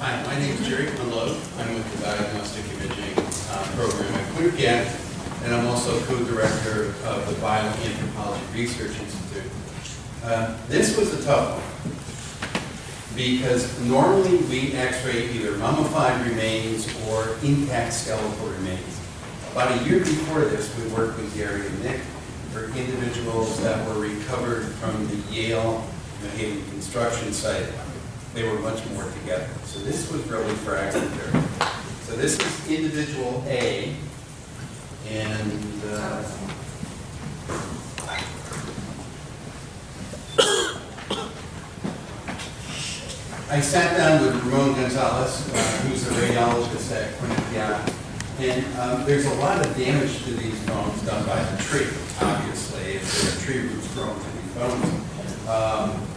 Hi, my name is Jerry Kunlo. I'm with the Diagnostic Imaging Program at Quinnipiac, and I'm also co-director of the Bioanthropology Research Institute. This was a tough one, because normally we x-ray either mummified remains or intact skeletal remains. About a year before this, we worked with Gary and Nick for individuals that were recovered from the Yale New Haven construction site. They were much more together. So this was really fragmentary. So this is individual A, and I sat down with Ramon Gonzalez, who's a radiologist at Quinnipiac, and there's a lot of damage to these bones done by the tree, obviously. If there are tree roots growing to these bones,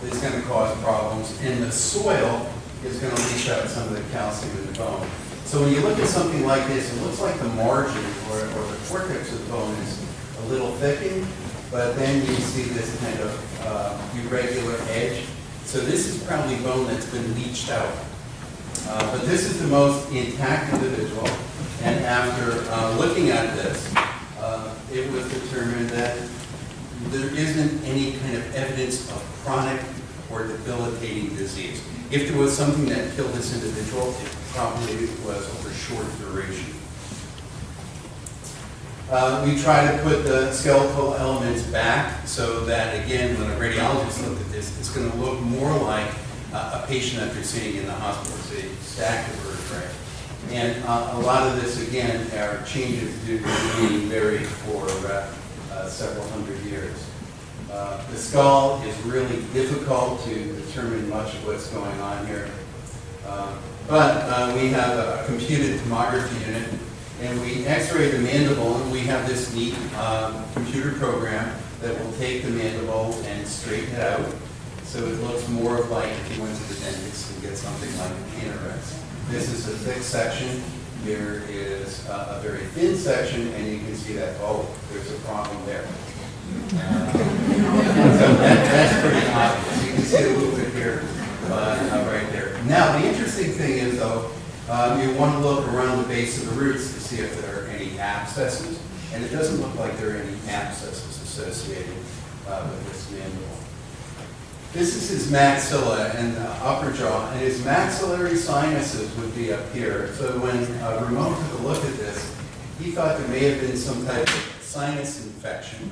it's going to cause problems, and the soil is going to leach out some of the calcium in the bone. So when you look at something like this, it looks like the margin or the cortex of the bone is a little thickened, but then you see this kind of irregular edge. So this is probably bone that's been leached out. But this is the most intact individual, and after looking at this, it was determined that there isn't any kind of evidence of chronic or debilitating disease. If there was something that killed this individual, it probably was over short duration. We try to put the skeletal elements back so that, again, when a radiologist looked at this, it's going to look more like a patient that they're seeing in the hospital. It's a stack of vertebrae. And a lot of this, again, are changes due to being buried for several hundred years. The skull is really difficult to determine much of what's going on here. But we have a computed tomography unit, and we x-ray the mandible, and we have this neat computer program that will take the mandible and straighten it out. So it looks more like if you went to the dentist and get something like an Anorex. This is a thick section. There is a very thin section, and you can see that, oh, there's a problem there. So that's pretty obvious. You can see a little bit here, right there. Now, the interesting thing is, though, you want to look around the base of the roots to see if there are any abscesses, and it doesn't look like there are any abscesses associated with this mandible. This is his maxilla and upper jaw, and his maxillary sinuses would be up here. So when Ramon took a look at this, he thought there may have been some type of sinus infection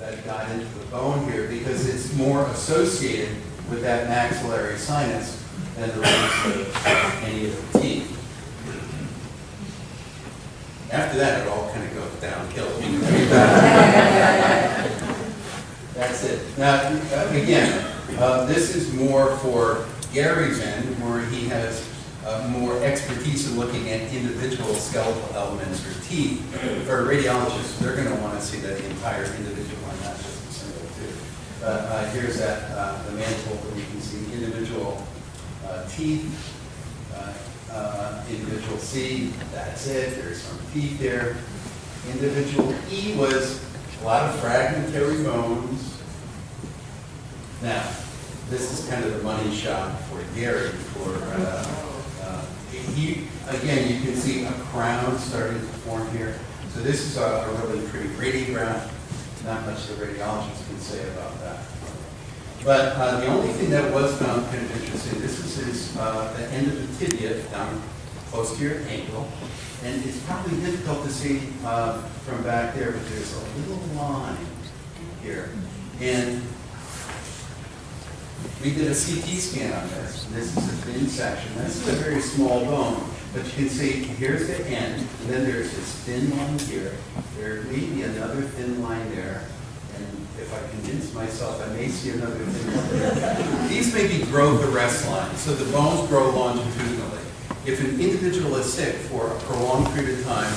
that got into the bone here, because it's more associated with that maxillary sinus than the rest of any of the teeth. After that, it all kind of goes downhill. That's it. Now, again, this is more for Gary's end, where he has more expertise in looking at individual skeletal elements or teeth. For a radiologist, they're going to want to see that entire individual and not just a single tooth. Here's the mandible, where you can see individual teeth, individual C, that's it, there's some teeth there. Individual E was a lot of fragmentary bones. Now, this is kind of the money shot for Gary. Again, you can see a crown starting to form here. So this is a really pretty radiograph. Not much the radiologist can say about that. But the only thing that was found kind of interesting, this is the end of the tibia down close to your ankle. And it's probably difficult to see from back there, but there's a little line here. And we did a CT scan on this. This is a thin section. This is a very small bone. But you can see, here's the end, and then there's this thin line here. There may be another thin line there. And if I convince myself, I may see another thin line there. These may be growth arrest lines. So the bones grow longitudinally. If an individual is sick for a prolonged period of time,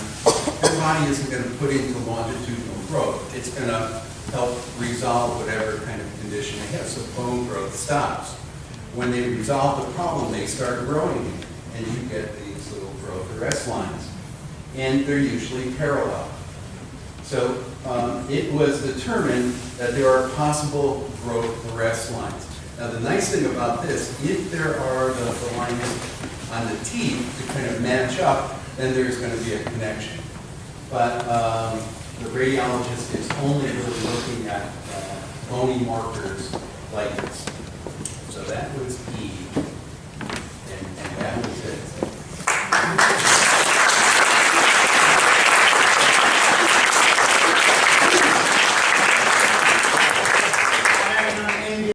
their body isn't going to put into longitudinal growth. It's going to help resolve whatever kind of condition they have. So bone growth stops. When they resolve the problem, they start growing, and you get these little growth arrest lines. And they're usually parallel. So it was determined that there are possible growth arrest lines. Now the nice thing about this, if there are the lines on the teeth to kind of match up, then there's going to be a connection. But the radiologist is only really looking at bony markers like this. So that was